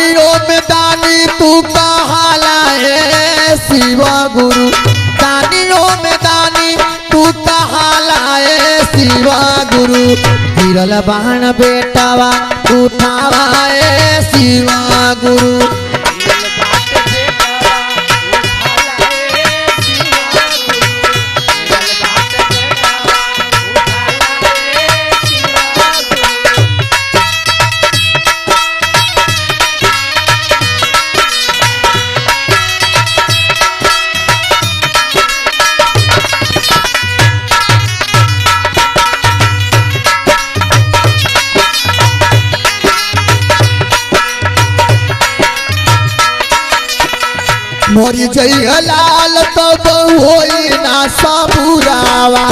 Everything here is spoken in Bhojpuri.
दानियों में दानी तू कहाला है शिवा गुरु, दानियों में दानी तू कहाला है शिवा गुरु। गिरल बाण बेटावा उठावा है शिवा गुरु। मोरी जय लाल तब होई ना सबुरावा,